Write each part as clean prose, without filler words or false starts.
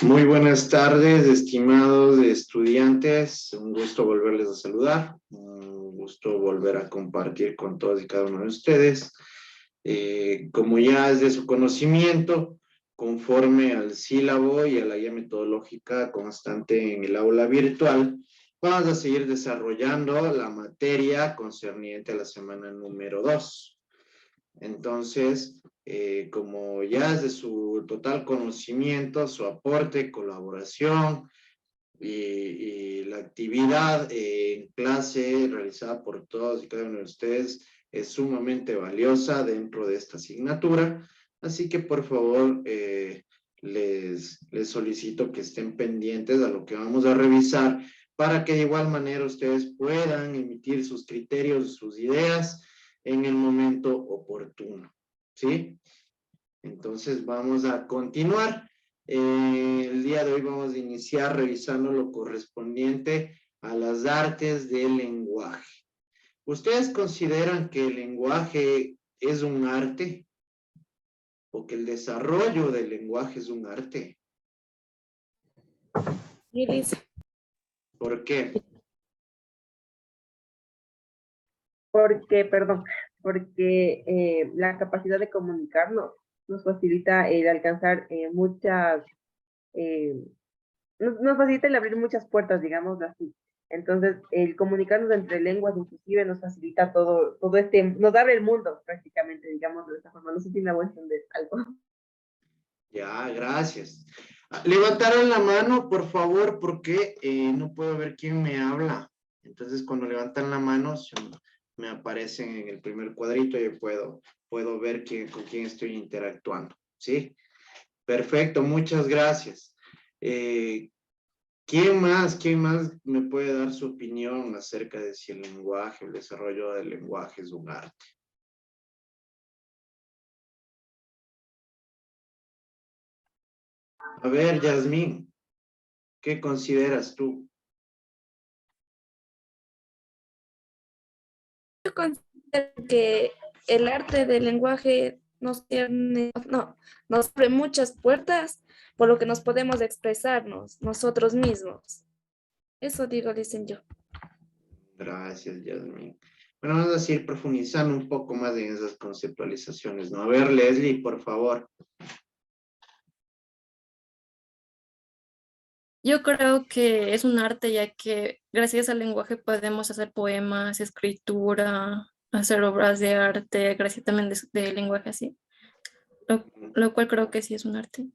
Muy buenas tardes, estimados estudiantes. Un gusto volverles a saludar. Un gusto volver a compartir con todos y cada uno de ustedes. Como ya es de su conocimiento, conforme al sílabo y a la guía metodológica constante en el aula virtual, vamos a seguir desarrollando la materia concerniente a la semana número 2. Entonces, como ya es de su total conocimiento, su aporte, colaboración y la actividad en clase realizada por todos y cada uno de ustedes es sumamente valiosa dentro de esta asignatura. Así que, por favor, les solicito que estén pendientes a lo que vamos a revisar para que de igual manera ustedes puedan emitir sus criterios, sus ideas en el momento oportuno. ¿Sí? Entonces vamos a continuar. El día de hoy vamos a iniciar revisando lo correspondiente a las artes del lenguaje. ¿Ustedes consideran que el lenguaje es un arte? ¿O que el desarrollo del lenguaje es un arte? Sí, Liz. ¿Por qué? Porque la capacidad de comunicarnos nos facilita el alcanzar eh, nos facilita el abrir muchas puertas, digamos así. Entonces, el comunicarnos entre lenguas inclusive nos facilita todo nos abre el mundo prácticamente, digamos de esta forma. No sé si me voy a entender algo. Ya, gracias. Levantaron la mano, por favor, porque no puedo ver quién me habla. Entonces, cuando levantan la mano, me aparecen en el primer cuadrito y puedo ver con quién estoy interactuando. ¿Sí? Perfecto, muchas gracias. ¿Quién más me puede dar su opinión acerca de si el lenguaje, el desarrollo del lenguaje es un arte? A ver, Yasmín, ¿qué consideras tú? Yo considero que el arte del lenguaje nos abre muchas puertas por lo que nos podemos expresarnos nosotros mismos. Eso digo, dicen yo. Gracias, Yasmín. Bueno, vamos a seguir profundizando un poco más en esas conceptualizaciones, ¿no? A ver, Leslie, por favor. Yo creo que es un arte, ya que gracias al lenguaje podemos hacer poemas, escritura, hacer obras de arte, gracias también de lenguaje así, lo cual creo que sí es un arte.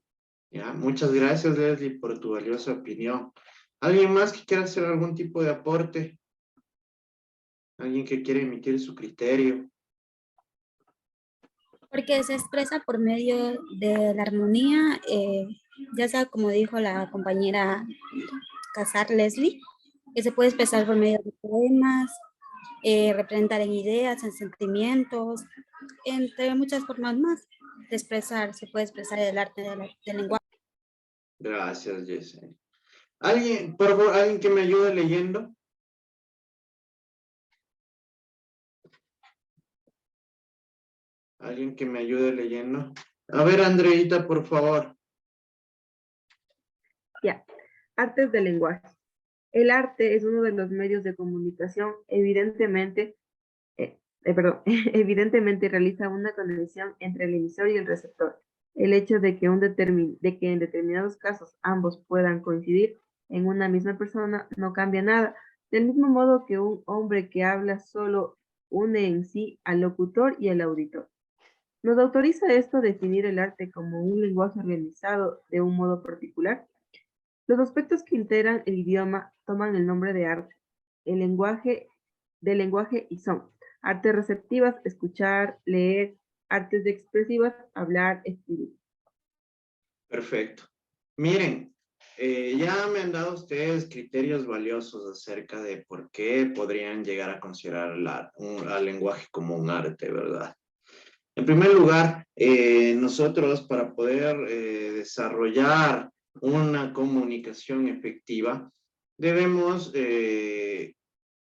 Ya, muchas gracias, Leslie, por tu valiosa opinión. ¿Alguien más que quiera hacer algún tipo de aporte? ¿Alguien que quiera emitir su criterio? Porque se expresa por medio de la armonía, ya sea como dijo la compañera Casar Leslie, que se puede expresar por medio de poemas, representar en ideas, en sentimientos, entre muchas formas más de expresar, se puede expresar el arte del lenguaje. Gracias, Jesse. ¿Alguien, por favor, alguien que me ayude leyendo? ¿Alguien que me ayude leyendo? A ver, Andreita, por favor. Ya, artes del lenguaje. El arte es uno de los medios de comunicación, evidentemente realiza una conexión entre el emisor y el receptor. El hecho de que en determinados casos ambos puedan coincidir en una misma persona no cambia nada. Del mismo modo que un hombre que habla solo une en sí al locutor y al auditor. ¿Nos autoriza esto a definir el arte como un lenguaje organizado de un modo particular? Los aspectos que integran el idioma toman el nombre de arte, del lenguaje y son artes receptivas, escuchar, leer, artes expresivas, hablar, escribir. Perfecto. Miren, ya me han dado ustedes criterios valiosos acerca de por qué podrían llegar a considerar al lenguaje como un arte, ¿verdad? En primer lugar, nosotros para poder desarrollar una comunicación efectiva, debemos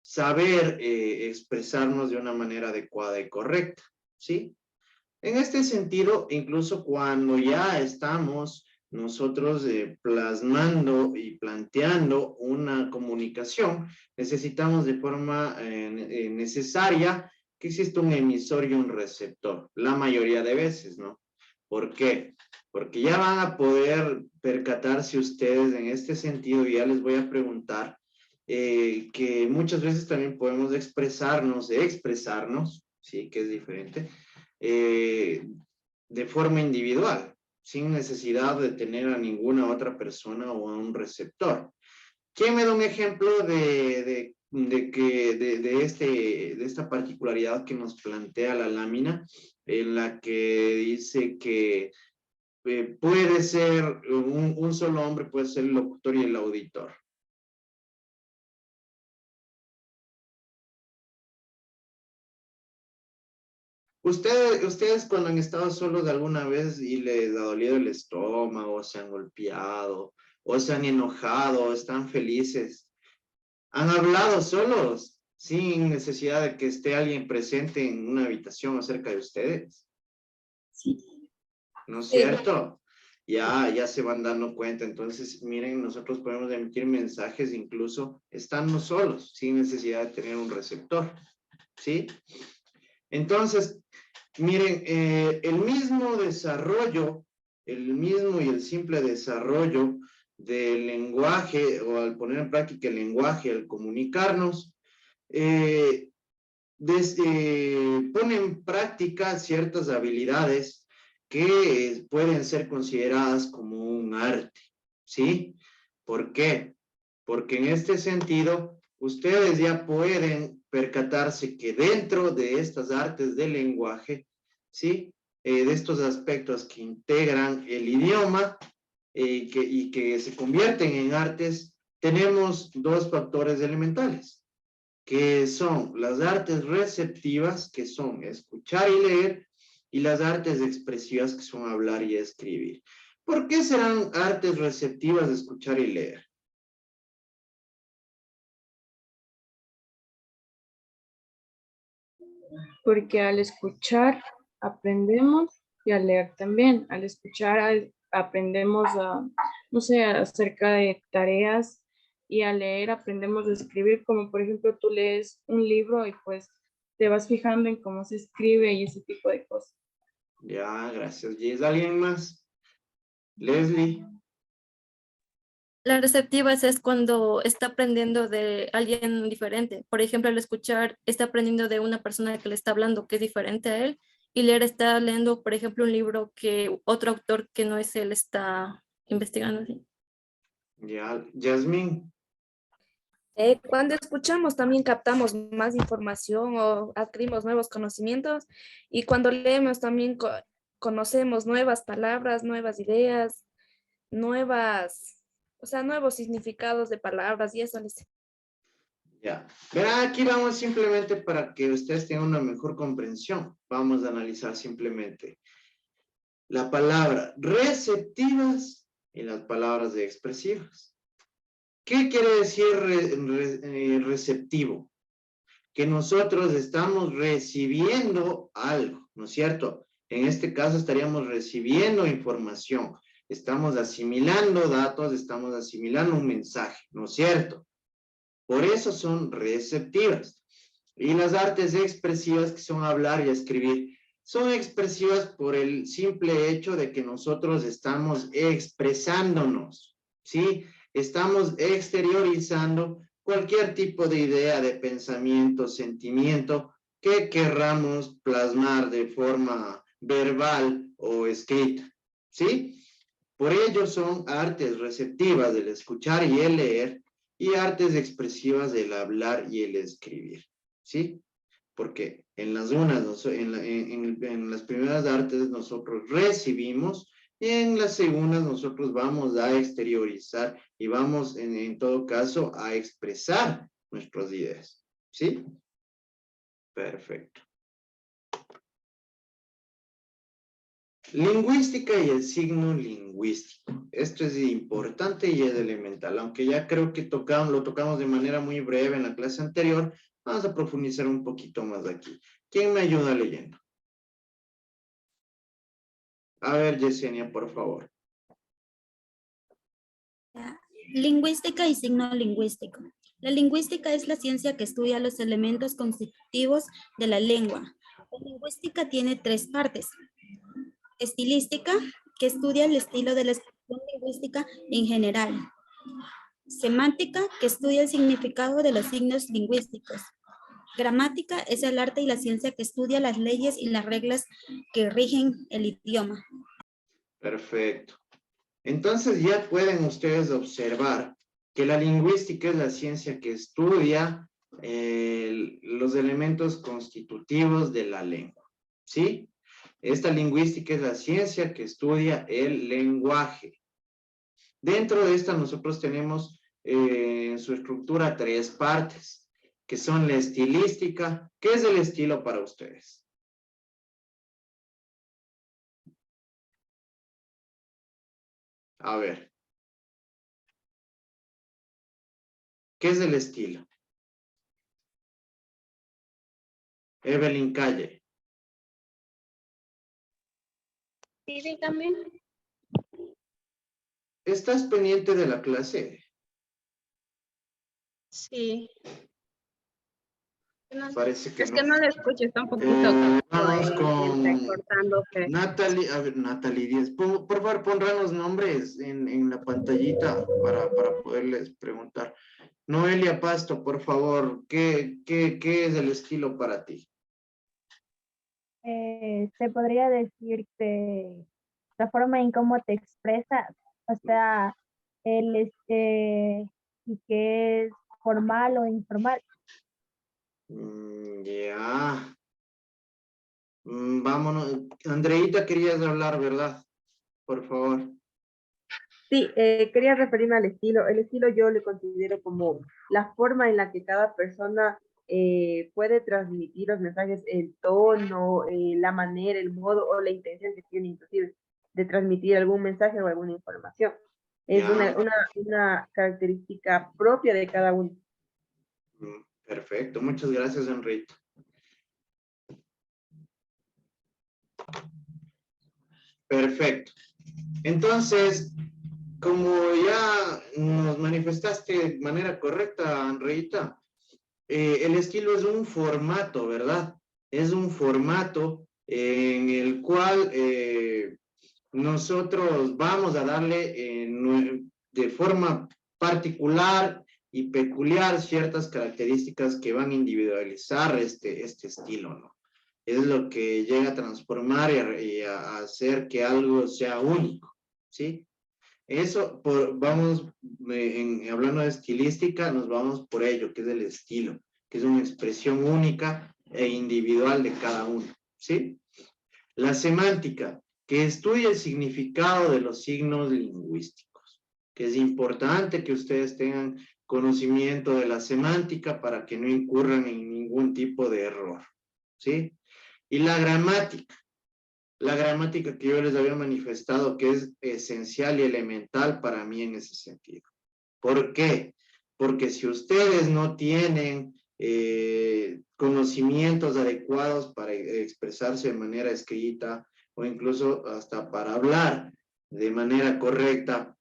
saber expresarnos de una manera adecuada y correcta, ¿sí? En este sentido, incluso cuando ya estamos nosotros plasmando y planteando una comunicación, necesitamos de forma necesaria que exista un emisor y un receptor, la mayoría de veces, ¿no? ¿Por qué? Porque ya van a poder percatarse ustedes en este sentido, y ya les voy a preguntar, que muchas veces también podemos expresarnos, sí, que es diferente, de forma individual, sin necesidad de tener a ninguna otra persona o a un receptor. ¿Quién me da un ejemplo de esta particularidad que nos plantea la lámina, en la que dice que puede ser un solo hombre, puede ser el locutor y el auditor? Ustedes cuando han estado solos alguna vez y les ha dolido el estómago, se han golpeado, o se han enojado, o están felices, han hablado solos, sin necesidad de que esté alguien presente en una habitación o cerca de ustedes. Sí. ¿No es Sí. cierto? Ya se van dando cuenta. Entonces, miren, nosotros podemos emitir mensajes incluso estando solos, sin necesidad de tener un receptor, ¿sí? Entonces, miren, el mismo desarrollo, el mismo y el simple desarrollo del lenguaje, o al poner en práctica el lenguaje, al comunicarnos, pone en práctica ciertas habilidades que pueden ser consideradas como un arte, ¿sí? ¿Por qué? Porque en este sentido, ustedes ya pueden percatarse que dentro de estas artes del lenguaje, ¿sí? De estos aspectos que integran el idioma y que se convierten en artes, tenemos dos factores elementales, que son las artes receptivas, que son escuchar y leer, y las artes expresivas, que son hablar y escribir. ¿Por qué serán artes receptivas de escuchar y leer? Porque al escuchar aprendemos y al leer también. Al escuchar aprendemos no sé, acerca de tareas y al leer aprendemos a escribir, como por ejemplo tú lees un libro y pues te vas fijando en cómo se escribe y ese tipo de cosas. Ya, gracias. ¿Y es alguien más? Leslie. Las receptivas es cuando está aprendiendo de alguien diferente. Por ejemplo, al escuchar, está aprendiendo de una persona que le está hablando que es diferente a él. Y leer está leyendo, por ejemplo, un libro que otro autor que no es él está investigando. ¿Sí? Ya, Yasmín. Cuando escuchamos también captamos más información o adquirimos nuevos conocimientos, y cuando leemos también conocemos nuevas palabras, nuevas ideas, nuevos significados de palabras, y eso les... Ya. Verá, aquí vamos simplemente para que ustedes tengan una mejor comprensión. Vamos a analizar simplemente la palabra receptivas y las palabras expresivas. ¿Qué quiere decir receptivo? Que nosotros estamos recibiendo algo, ¿no es cierto? En este caso estaríamos recibiendo información, estamos asimilando datos, estamos asimilando un mensaje, ¿no es cierto? Por eso son receptivas. Y las artes expresivas, que son hablar y escribir, son expresivas por el simple hecho de que nosotros estamos expresándonos, ¿sí? Estamos exteriorizando cualquier tipo de idea, de pensamiento, sentimiento que querramos plasmar de forma verbal o escrita, ¿sí? Por ello son artes receptivas del escuchar y el leer, y artes expresivas del hablar y el escribir, ¿sí? Porque en las en las primeras artes nosotros recibimos, y en las segundas nosotros vamos a exteriorizar y vamos en todo caso a expresar nuestras ideas, ¿sí? Perfecto. Lingüística y el signo lingüístico. Esto es importante y es elemental, aunque ya creo que lo tocamos de manera muy breve en la clase anterior. Vamos a profundizar un poquito más aquí. ¿Quién me ayuda leyendo? A ver, Yesenia, por favor. Lingüística y signo lingüístico. La lingüística es la ciencia que estudia los elementos constitutivos de la lengua. La lingüística tiene tres partes. Estilística, que estudia el estilo de la expresión lingüística en general. Semántica, que estudia el significado de los signos lingüísticos. Gramática es el arte y la ciencia que estudia las leyes y las reglas que rigen el idioma. Perfecto. Entonces ya pueden ustedes observar que la lingüística es la ciencia que estudia los elementos constitutivos de la lengua, ¿sí? Esta lingüística es la ciencia que estudia el lenguaje. Dentro de esta nosotros tenemos en su estructura tres partes, que son la estilística. ¿Qué es el estilo para ustedes? A ver. ¿Qué es el estilo? Evelyn Calle. Sí, también. ¿Estás pendiente de la clase? Sí. Parece que Es no. que no le escucho, está un poquito Vamos ahí, con cortándose. Natalie. A ver, Natalie Díaz. Por favor, pondrán los nombres en la pantallita para poderles preguntar. Noelia Pasto, por favor, ¿qué es el estilo para ti? Se podría decir que la forma en cómo te expresas, o sea, y que es formal o informal. Ya. Vámonos. Andreita, querías hablar, ¿verdad? Por favor. Sí, quería referirme al estilo. El estilo yo le considero como la forma en la que cada persona puede transmitir los mensajes, el tono, la manera, el modo o la intención que tiene inclusive de transmitir algún mensaje o alguna información. Es Ya. una característica propia de cada uno. Perfecto. Muchas gracias, Enrique. Perfecto. Entonces, como ya nos manifestaste de manera correcta, Andreita, el estilo es un formato, ¿verdad? Es un formato en el cual nosotros vamos a darle de forma particular y peculiar ciertas características que van a individualizar este estilo, ¿no? Es lo que llega a transformar y a hacer que algo sea único, ¿sí? Eso, vamos, hablando de estilística, nos vamos por ello, que es el estilo, que es una expresión única e individual de cada uno, ¿sí? La semántica, que estudia el significado de los signos lingüísticos, que es importante que ustedes tengan conocimiento de la semántica para que no incurran en ningún tipo de error, ¿sí? Y la gramática que yo les había manifestado que es esencial y elemental para mí en ese sentido. ¿Por qué? Porque si ustedes no tienen conocimientos adecuados para expresarse de manera escrita o incluso hasta para hablar de manera correcta,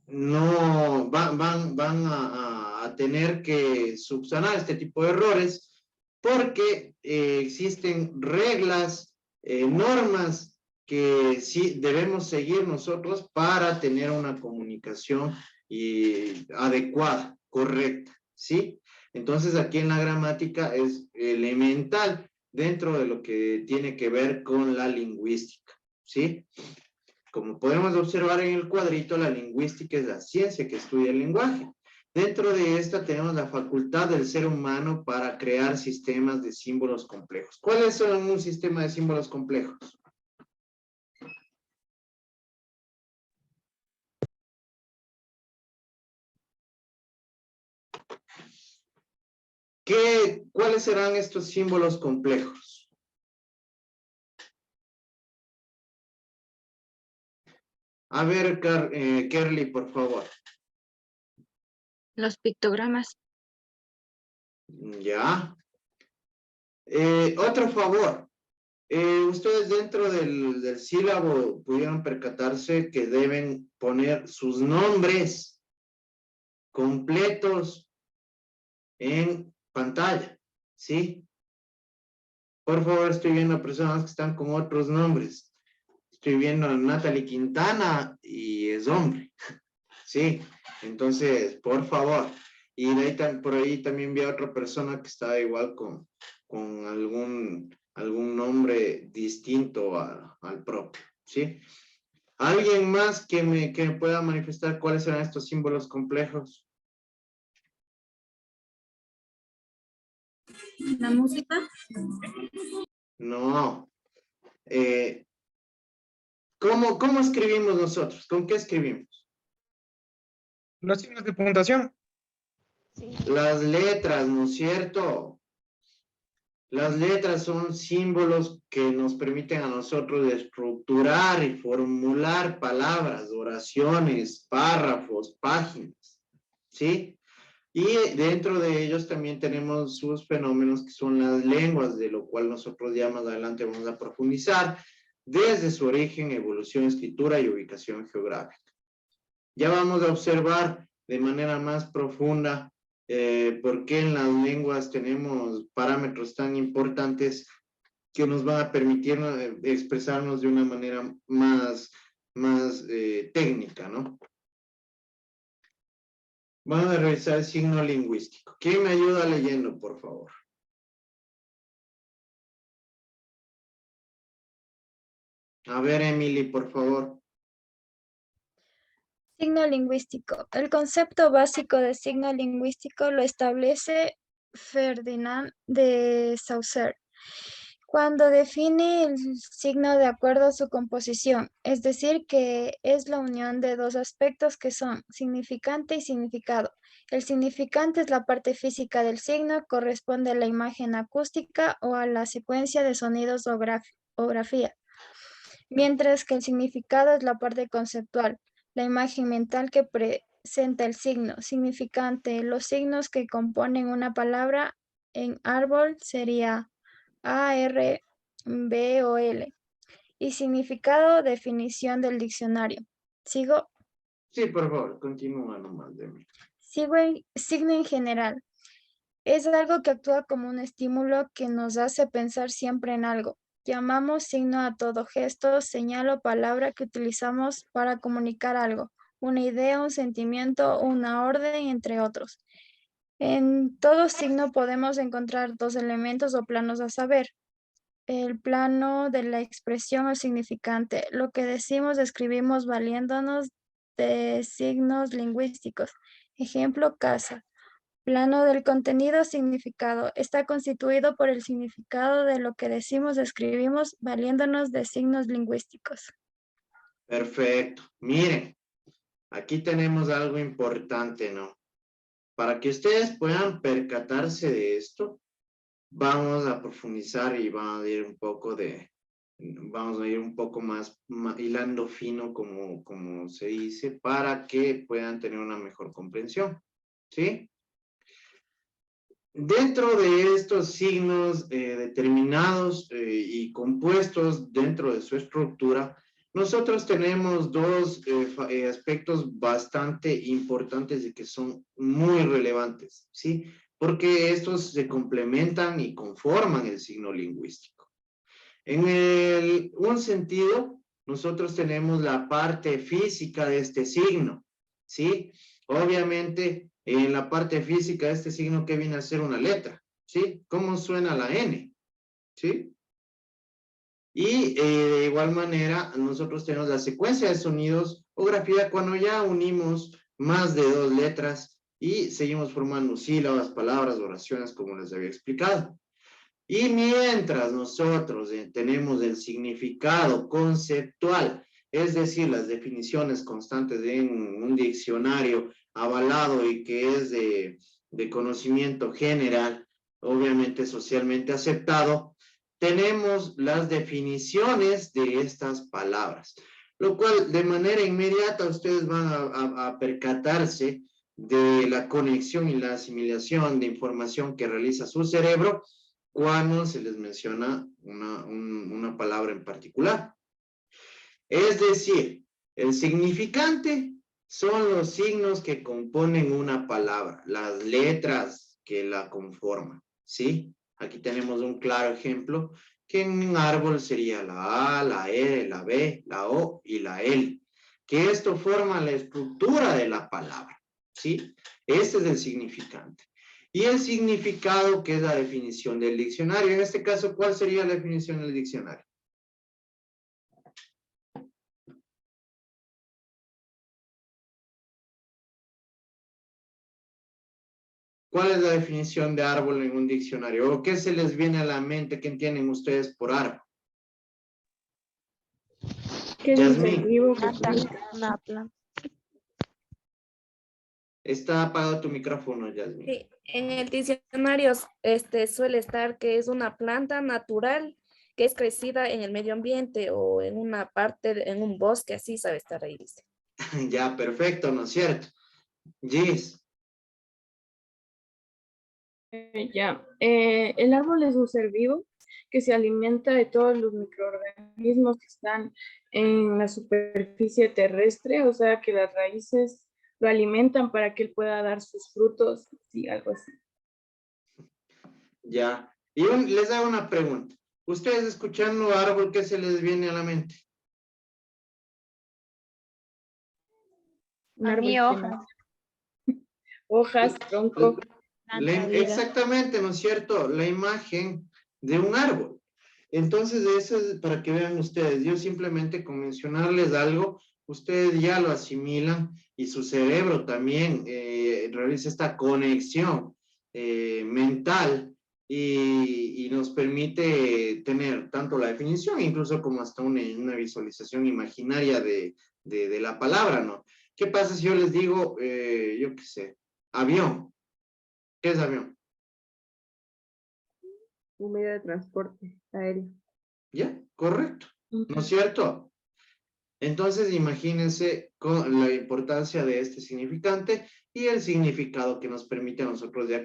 no van a tener que subsanar este tipo de errores porque existen reglas, normas que sí debemos seguir nosotros para tener una comunicación adecuada, correcta, ¿sí? Entonces aquí en la gramática es elemental dentro de lo que tiene que ver con la lingüística, ¿sí? Como podemos observar en el cuadrito, la lingüística es la ciencia que estudia el lenguaje. Dentro de esta tenemos la facultad del ser humano para crear sistemas de símbolos complejos. ¿Cuáles son un sistema de símbolos complejos? ¿Cuáles serán estos símbolos complejos? A ver, Kerly, por favor. Los pictogramas. Ya. Otro favor. Ustedes dentro del sílabo pudieron percatarse que deben poner sus nombres completos en pantalla, ¿sí? Por favor, estoy viendo a personas que están con otros nombres. Estoy viendo a Natalie Quintana y es hombre, ¿sí? Entonces, por favor. Y de ahí, por ahí también vi a otra persona que estaba igual con algún nombre distinto al propio, ¿sí? ¿Alguien más que me pueda manifestar cuáles serán estos símbolos complejos? La música. No. ¿Cómo escribimos nosotros? ¿Con qué escribimos? Los signos de puntuación. Las letras, ¿no es cierto? Las letras son símbolos que nos permiten a nosotros estructurar y formular palabras, oraciones, párrafos, páginas, ¿sí? Y dentro de ellos también tenemos sus fenómenos que son las lenguas, de lo cual nosotros ya más adelante vamos a profundizar, desde su origen, evolución, escritura y ubicación geográfica. Ya vamos a observar de manera más profunda por qué en las lenguas tenemos parámetros tan importantes que nos van a permitir expresarnos de una manera más técnica, ¿no? Vamos a revisar el signo lingüístico. ¿Quién me ayuda leyendo, por favor? A ver, Emily, por favor. Signo lingüístico. El concepto básico de signo lingüístico lo establece Ferdinand de Saussure cuando define el signo de acuerdo a su composición, es decir, que es la unión de dos aspectos que son significante y significado. El significante es la parte física del signo, corresponde a la imagen acústica o a la secuencia de sonidos o grafía, mientras que el significado es la parte conceptual, la imagen mental que presenta el signo significante. Los signos que componen una palabra en árbol sería A, R, B o L. Y significado, definición del diccionario. ¿Sigo? Sí, por favor, continúa nomás, Emily. Signo en general. Es algo que actúa como un estímulo que nos hace pensar siempre en algo. Llamamos signo a todo gesto, señal o palabra que utilizamos para comunicar algo, una idea, un sentimiento, una orden, entre otros. En todo signo podemos encontrar dos elementos o planos a saber. El plano de la expresión o significante. Lo que decimos, escribimos valiéndonos de signos lingüísticos. Ejemplo, casa. Plano del contenido, significado. Está constituido por el significado de lo que decimos, escribimos, valiéndonos de signos lingüísticos. Perfecto. Miren, aquí tenemos algo importante, ¿no? Para que ustedes puedan percatarse de esto, vamos a profundizar y vamos a ir un poco más hilando fino, como se dice, para que puedan tener una mejor comprensión, ¿sí? Dentro de estos signos determinados y compuestos dentro de su estructura, nosotros tenemos dos aspectos bastante importantes y que son muy relevantes, ¿sí? Porque estos se complementan y conforman el signo lingüístico. En un sentido, nosotros tenemos la parte física de este signo, ¿sí? Obviamente, en la parte física de este signo, ¿qué viene a ser una letra? ¿Sí? ¿Cómo suena la N? ¿Sí? Y de igual manera, nosotros tenemos la secuencia de sonidos o grafía cuando ya unimos más de dos letras y seguimos formando sílabas, palabras, oraciones, como les había explicado. Y mientras nosotros tenemos el significado conceptual, es decir, las definiciones constantes en un diccionario avalado y que es de conocimiento general, obviamente socialmente aceptado, tenemos las definiciones de estas palabras, lo cual de manera inmediata ustedes van a percatarse de la conexión y la asimilación de información que realiza su cerebro cuando se les menciona una palabra en particular. Es decir, el significante son los signos que componen una palabra, las letras que la conforman, ¿sí? Aquí tenemos un claro ejemplo, que en un árbol sería la A, la E, la B, la O y la L, que esto forma la estructura de la palabra, ¿sí? Este es el significante. Y el significado, que es la definición del diccionario. En este caso, ¿cuál sería la definición del diccionario? ¿Cuál es la definición de árbol en un diccionario? ¿O qué se les viene a la mente? ¿Qué entienden ustedes por árbol? ¿Qué es un ser Yasmín, vivo que Planta, comunica? una planta. está apagado tu micrófono, Yasmín. Sí, en el diccionario suele estar que es una planta natural que es crecida en el medio ambiente o en una parte, en un bosque, así sabe estar ahí, dice. Ya, perfecto, ¿no es cierto? Gis, El árbol es un ser vivo que se alimenta de todos los microorganismos que están en la superficie terrestre, o sea que las raíces lo alimentan para que él pueda dar sus frutos, sí, algo así. ya. Y les hago una pregunta. Ustedes escuchando árbol, ¿qué se les viene a la mente? Un A árbol mí que hojas. nace. Hojas, tronco. Exactamente, ¿no es cierto? La imagen de un árbol. Entonces, eso es para que vean ustedes. Yo simplemente con mencionarles algo, ustedes ya lo asimilan y su cerebro también realiza esta conexión mental y nos permite tener tanto la definición, incluso como hasta una visualización imaginaria de la palabra, ¿no? ¿Qué pasa si yo les digo, yo qué sé, avión? ¿Qué es avión? Un medio de transporte aéreo. ¿Ya? Correcto. ¿No es cierto? Entonces, imagínense con la importancia de este significante y el significado que nos permite a nosotros ya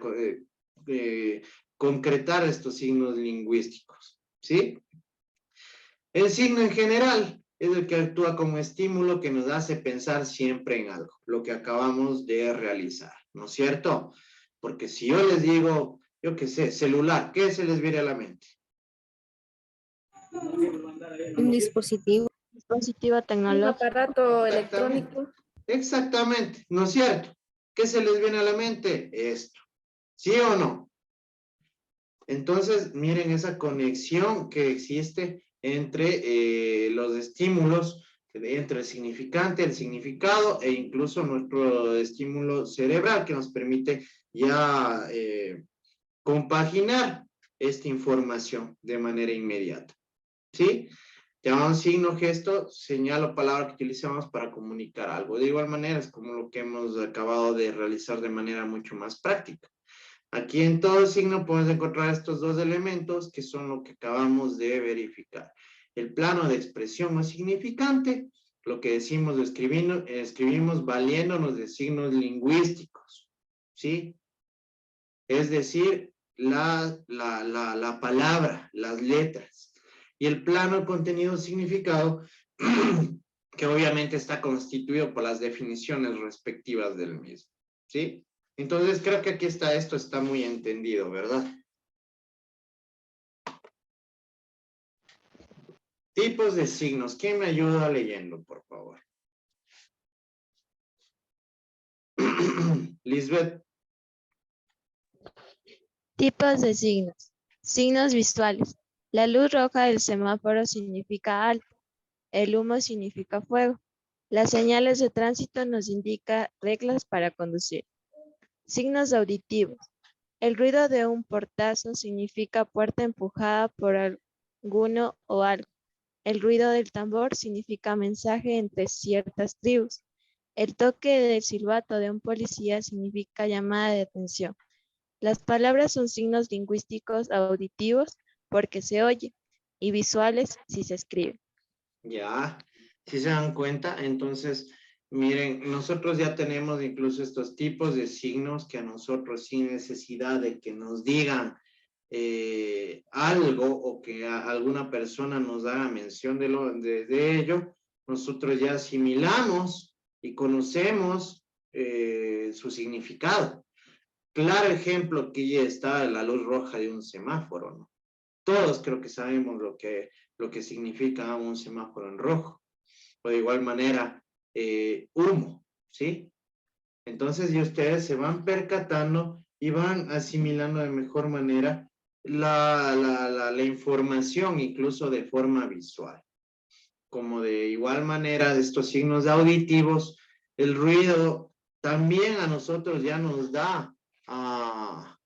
concretar estos signos lingüísticos. ¿Sí? El signo en general es el que actúa como estímulo que nos hace pensar siempre en algo, lo que acabamos de realizar, ¿no es cierto? Porque si yo les digo, yo qué sé, celular, ¿qué se les viene a la mente? Un dispositivo. Dispositivo Un tecnológico. aparato Exactamente. electrónico. Exactamente, ¿no es cierto? ¿Qué se les viene a la mente? Esto. ¿Sí o no? Entonces, miren esa conexión que existe entre los estímulos, entre el significante, el significado e incluso nuestro estímulo cerebral que nos permite ya compaginar esta información de manera inmediata. ¿Sí? Llamamos signo, gesto, señal o palabra que utilizamos para comunicar algo. De igual manera, es como lo que hemos acabado de realizar de manera mucho más práctica. Aquí en todo signo podemos encontrar estos dos elementos que son lo que acabamos de verificar. El plano de expresión o significante, lo que decimos, escribimos valiéndonos de signos lingüísticos, ¿sí? Es decir, la palabra, las letras. Y el plano de contenido significado, que obviamente está constituido por las definiciones respectivas del mismo, ¿sí? Entonces, creo que aquí esto está muy entendido, ¿verdad? Tipos de signos. ¿Quién me ayuda leyendo, por favor? Lisbeth. Tipos de signos. Signos visuales. La luz roja del semáforo significa alto. El humo significa fuego. Las señales de tránsito nos indican reglas para conducir. Signos auditivos. El ruido de un portazo significa puerta empujada por alguno o algo. El ruido del tambor significa mensaje entre ciertas tribus. El toque del silbato de un policía significa llamada de atención. Las palabras son signos lingüísticos auditivos porque se oye y visuales si se escribe. Ya, si se dan cuenta, entonces, miren, nosotros ya tenemos incluso estos tipos de signos que a nosotros sin necesidad de que nos digan algo o que alguna persona nos haga mención de ello, nosotros ya asimilamos y conocemos su significado. Claro ejemplo que ya está la luz roja de un semáforo, ¿no? Todos creo que sabemos lo que significa un semáforo en rojo. O de igual manera, humo, ¿sí? Entonces, y ustedes se van percatando y van asimilando de mejor manera la información, incluso de forma visual. Como de igual manera, estos signos auditivos, el ruido también a nosotros ya nos da a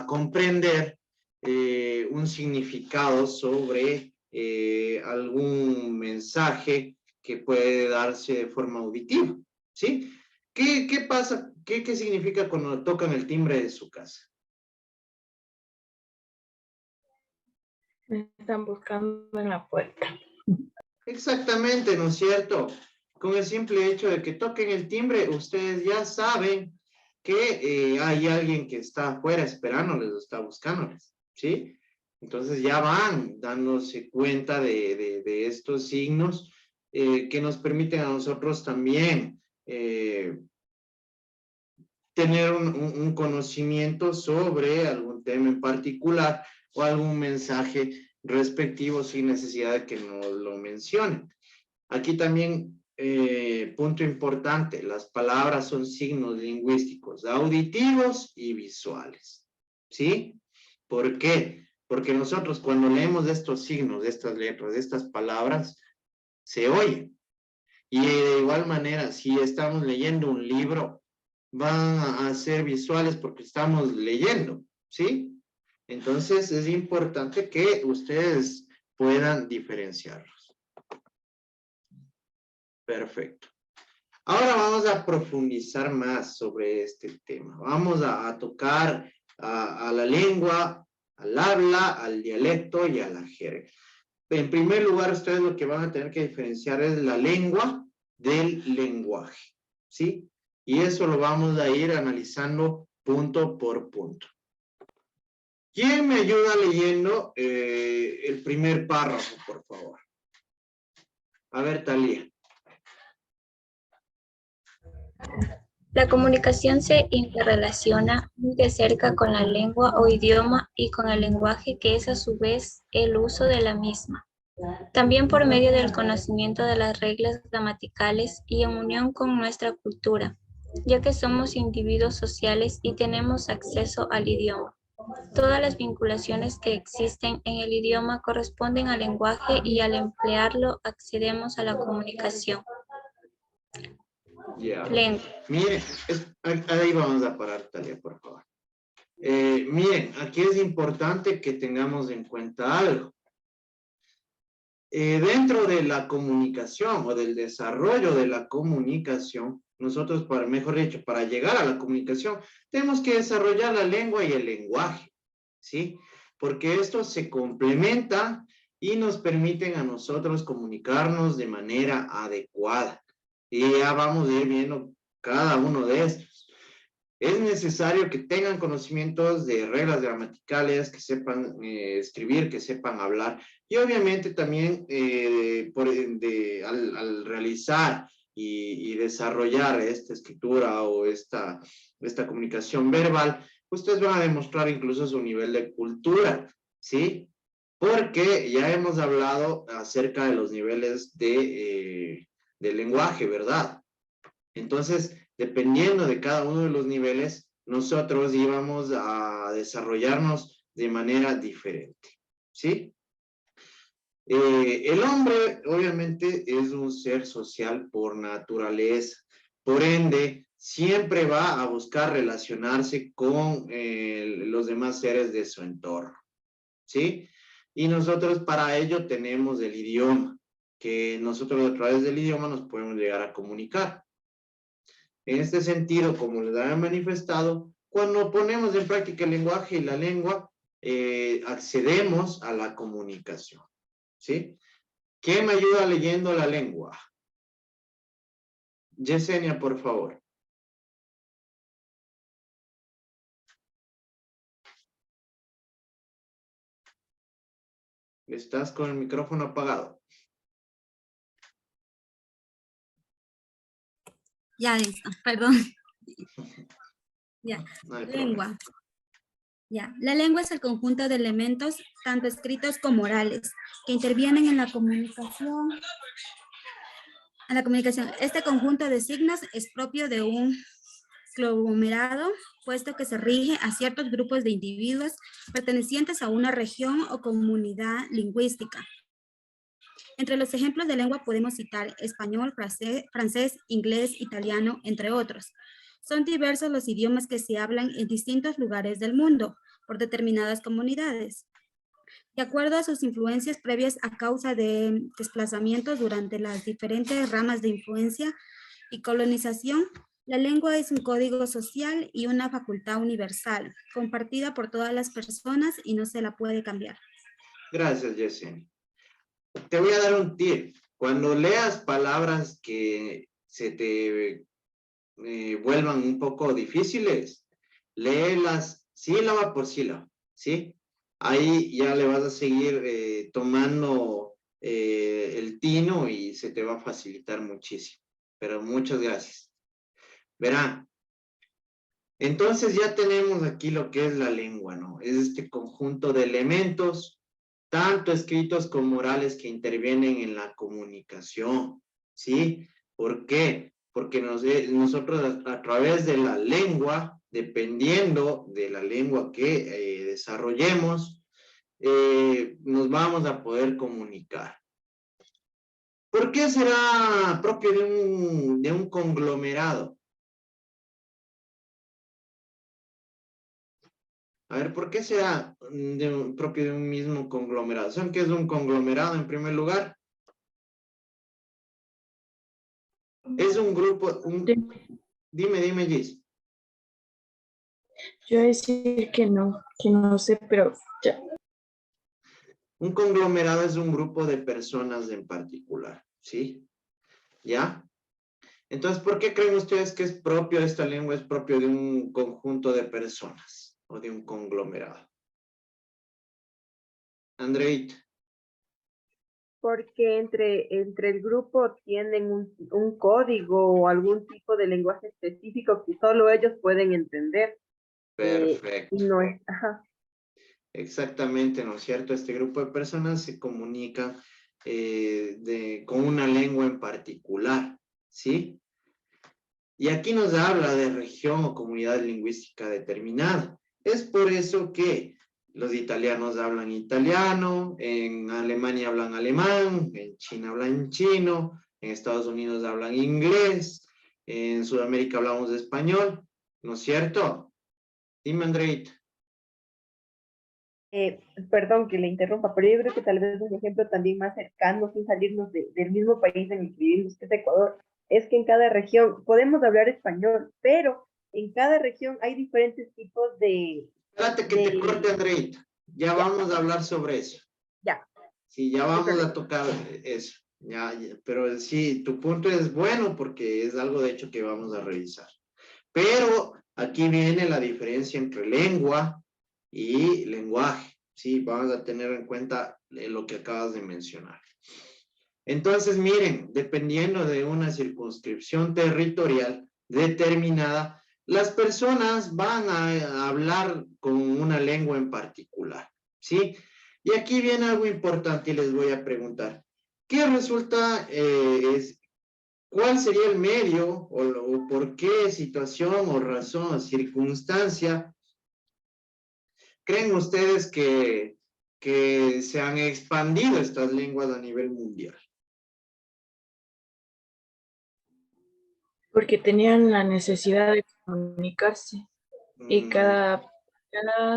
comprender un significado sobre algún mensaje que puede darse de forma auditiva, ¿sí? ¿Qué pasa? ¿Qué significa cuando tocan el timbre de su casa? Me están buscando en la puerta. Exactamente, ¿no es cierto? Con el simple hecho de que toquen el timbre, ustedes ya saben que hay alguien que está afuera esperándoles o está buscándoles, ¿sí? Entonces ya van dándose cuenta de estos signos que nos permiten a nosotros también tener un conocimiento sobre algún tema en particular o algún mensaje respectivo sin necesidad de que nos lo mencionen. Aquí también, punto importante, las palabras son signos lingüísticos auditivos y visuales, ¿sí? ¿Por qué? Porque nosotros cuando leemos estos signos, de estas letras, de estas palabras, se oyen. Y de igual manera, si estamos leyendo un libro, van a ser visuales porque estamos leyendo, ¿sí? Entonces es importante que ustedes puedan diferenciarlos. Perfecto. Ahora vamos a profundizar más sobre este tema. Vamos a tocar a la lengua, al habla, al dialecto y a la jerga. En primer lugar, ustedes lo que van a tener que diferenciar es la lengua del lenguaje, ¿sí? Y eso lo vamos a ir analizando punto por punto. ¿Quién me ayuda leyendo el primer párrafo, por favor? A ver, Talía. La comunicación se interrelaciona muy de cerca con la lengua o idioma y con el lenguaje, que es a su vez el uso de la misma. También por medio del conocimiento de las reglas gramaticales y en unión con nuestra cultura, ya que somos individuos sociales y tenemos acceso al idioma. Todas las vinculaciones que existen en el idioma corresponden al lenguaje y al emplearlo accedemos a la comunicación. Ya. Lengua. Miren, ahí vamos a parar, Talia, por favor. Miren, aquí es importante que tengamos en cuenta algo. Dentro de la comunicación o del desarrollo de la comunicación, nosotros, mejor dicho, para llegar a la comunicación, tenemos que desarrollar la lengua y el lenguaje, ¿sí? Porque estos se complementan y nos permiten a nosotros comunicarnos de manera adecuada. Y ya vamos a ir viendo cada uno de estos. Es necesario que tengan conocimientos de reglas gramaticales, que sepan escribir, que sepan hablar. Y obviamente también al realizar y desarrollar esta escritura o esta comunicación verbal, ustedes van a demostrar incluso su nivel de cultura, ¿sí? Porque ya hemos hablado acerca de los niveles de lenguaje, ¿verdad? Entonces, dependiendo de cada uno de los niveles, nosotros íbamos a desarrollarnos de manera diferente, ¿sí? El hombre, obviamente, es un ser social por naturaleza. Por ende, siempre va a buscar relacionarse con los demás seres de su entorno, ¿sí? Y nosotros para ello tenemos el idioma, que nosotros a través del idioma nos podemos llegar a comunicar. En este sentido, como les había manifestado, cuando ponemos en práctica el lenguaje y la lengua, accedemos a la comunicación, ¿sí? ¿Qué me ayuda leyendo la lengua? Yesenia, por favor. Estás con el micrófono apagado. Ya listo, perdón. Ya, No hay lengua. problema. Ya, la lengua es el conjunto de elementos, tanto escritos como orales, que intervienen en la comunicación. Este conjunto de signos es propio de un conglomerado, puesto que se rige a ciertos grupos de individuos pertenecientes a una región o comunidad lingüística. Entre los ejemplos de lengua podemos citar español, francés, inglés, italiano, entre otros. Son diversos los idiomas que se hablan en distintos lugares del mundo por determinadas comunidades. De acuerdo a sus influencias previas a causa de desplazamientos durante las diferentes ramas de influencia y colonización, la lengua es un código social y una facultad universal, compartida por todas las personas y no se la puede cambiar. Gracias, Yesenia. Te voy a dar un tip. Cuando leas palabras que se te vuelvan un poco difíciles, léelas sílaba por sílaba, ¿sí? Ahí ya le vas a seguir tomando el tino y se te va a facilitar muchísimo. Pero muchas gracias. Verán, entonces ya tenemos aquí lo que es la lengua, ¿no? Es este conjunto de elementos, tanto escritos como orales, que intervienen en la comunicación, ¿sí? ¿Por qué? Porque nosotros a través de la lengua, dependiendo de la lengua que desarrollemos, nos vamos a poder comunicar. ¿Por qué será propio de un conglomerado? A ver, ¿por qué será propio de un mismo conglomerado? ¿Saben qué es un conglomerado en primer lugar? Es un grupo, dime, Gis. Yo voy a decir que no sé, pero ya. Un conglomerado es un grupo de personas en particular, ¿sí? ¿Ya? Entonces, ¿por qué creen ustedes que es propio esta lengua, es propio de un conjunto de personas o de un conglomerado? Andreita. Porque entre el grupo tienen un código o algún tipo de lenguaje específico que solo ellos pueden entender. Perfecto. Y no es, ajá. Exactamente, ¿no es cierto? Este grupo de personas se comunica con una lengua en particular, ¿sí? Y aquí nos habla de región o comunidad lingüística determinada. Es por eso que los italianos hablan italiano, en Alemania hablan alemán, en China hablan chino, en Estados Unidos hablan inglés, en Sudamérica hablamos español, ¿no es cierto? Dime, Andreita. Perdón que le interrumpa, pero yo creo que tal vez un ejemplo también más cercano, sin salirnos del mismo país en el que vivimos, que es Ecuador, es que en cada región podemos hablar español, pero en cada región hay diferentes tipos de... Espérate que te corte, Andreita. Ya vamos a hablar sobre eso. Ya. Sí, ya vamos a tocar eso. Ya, pero sí, tu punto es bueno porque es algo de hecho que vamos a revisar. Pero aquí viene la diferencia entre lengua y lenguaje. Sí, vamos a tener en cuenta lo que acabas de mencionar. Entonces, miren, dependiendo de una circunscripción territorial determinada, las personas van a hablar con una lengua en particular, ¿sí? Y aquí viene algo importante y les voy a preguntar. ¿Qué resulta, cuál sería el medio o por qué situación o razón o circunstancia creen ustedes que se han expandido estas lenguas a nivel mundial? Porque tenían la necesidad de comunicarse y cada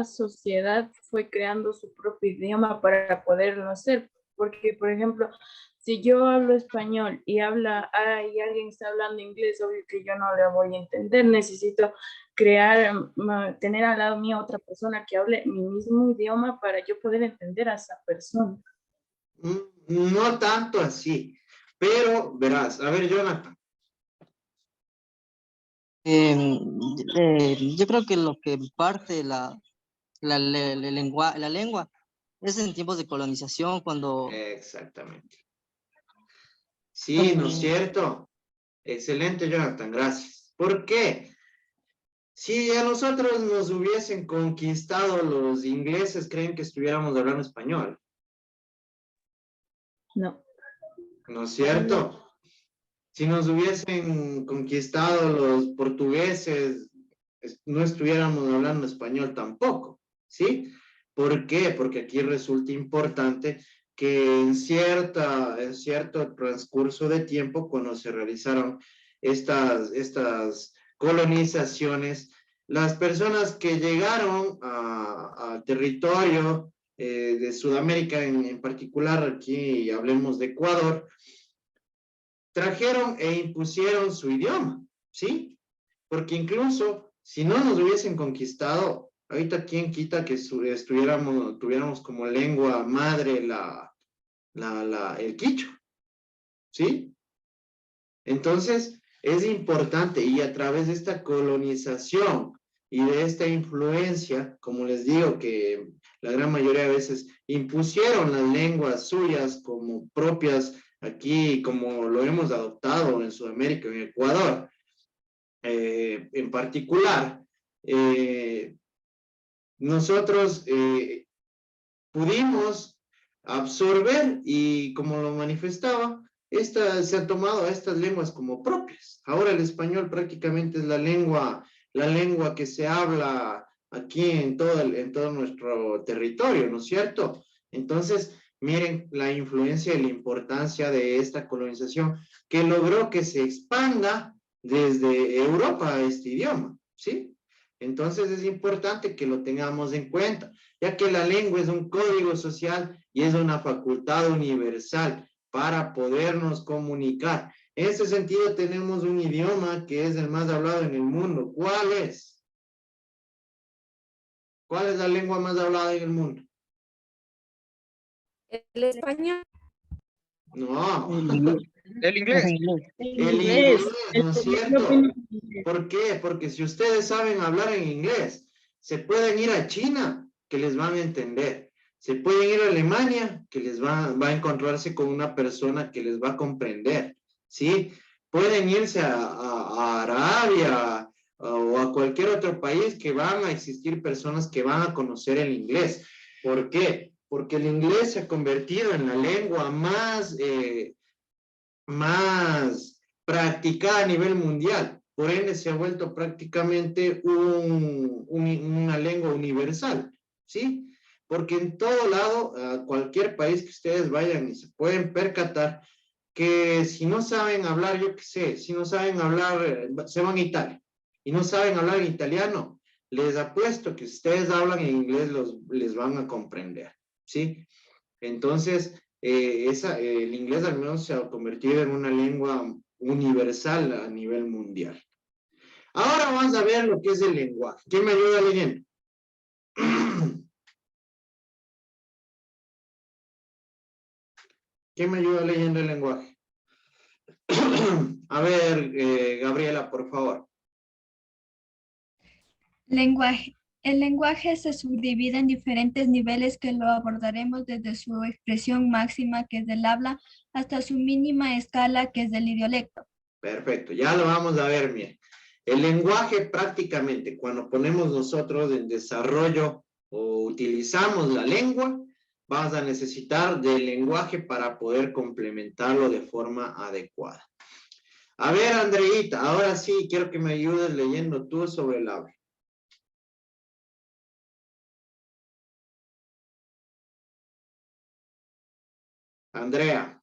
sociedad fue creando su propio idioma para poderlo hacer. Porque, por ejemplo, si yo hablo español y alguien está hablando inglés, obvio que yo no le voy a entender. Necesito tener al lado mío otra persona que hable mi mismo idioma para yo poder entender a esa persona. No tanto así, pero verás, a ver, Jonathan, Yo creo que lo que parte la lengua es en tiempos de colonización, cuando... Exactamente. Sí, ¿no es cierto? Excelente, Jonathan, gracias. ¿Por qué? Si a nosotros nos hubiesen conquistado los ingleses, ¿creen que estuviéramos hablando español? No. ¿No es cierto? Si nos hubiesen conquistado los portugueses, no estuviéramos hablando español tampoco, ¿sí? ¿Por qué? Porque aquí resulta importante que en cierto transcurso de tiempo, cuando se realizaron estas colonizaciones, las personas que llegaron al territorio de Sudamérica, en particular aquí hablemos de Ecuador, trajeron e impusieron su idioma, ¿sí? Porque incluso si no nos hubiesen conquistado, ahorita quién quita que tuviéramos como lengua madre el quichua, ¿sí? Entonces, es importante y a través de esta colonización y de esta influencia, como les digo, que la gran mayoría de veces impusieron las lenguas suyas como propias aquí, como lo hemos adoptado en Sudamérica, en Ecuador, en particular, nosotros pudimos absorber y como lo manifestaba, se ha tomado a estas lenguas como propias. Ahora el español prácticamente es la lengua que se habla aquí en todo nuestro territorio, ¿no es cierto? Entonces, miren la influencia y la importancia de esta colonización que logró que se expanda desde Europa este idioma, ¿sí? Entonces es importante que lo tengamos en cuenta, ya que la lengua es un código social y es una facultad universal para podernos comunicar. En ese sentido tenemos un idioma que es el más hablado en el mundo. ¿Cuál es? ¿Cuál es la lengua más hablada en el mundo? El español. No. El inglés. El inglés, ¿no es cierto? ¿Por qué? Porque si ustedes saben hablar en inglés, se pueden ir a China, que les van a entender. Se pueden ir a Alemania, que les va a encontrarse con una persona que les va a comprender, ¿sí? Pueden irse a Arabia o a cualquier otro país que van a existir personas que van a conocer el inglés. ¿Por qué? Porque el inglés se ha convertido en la lengua más practicada a nivel mundial. Por ende, se ha vuelto prácticamente una lengua universal, ¿sí? Porque en todo lado, a cualquier país que ustedes vayan y se pueden percatar que si no saben hablar, yo qué sé, si no saben hablar, se van a Italia y no saben hablar italiano, les apuesto que si ustedes hablan en inglés, les van a comprender, ¿sí? Entonces, el inglés al menos se ha convertido en una lengua universal a nivel mundial. Ahora vamos a ver lo que es el lenguaje. ¿Quién me ayuda leyendo? ¿Quién me ayuda leyendo el lenguaje? A ver, Gabriela, por favor. Lenguaje. El lenguaje se subdivide en diferentes niveles que lo abordaremos desde su expresión máxima, que es del habla, hasta su mínima escala, que es del idiolecto. Perfecto, ya lo vamos a ver, bien. El lenguaje prácticamente, cuando ponemos nosotros en desarrollo o utilizamos la lengua, vamos a necesitar del lenguaje para poder complementarlo de forma adecuada. A ver, Andreita, ahora sí quiero que me ayudes leyendo tú sobre el habla. Andrea.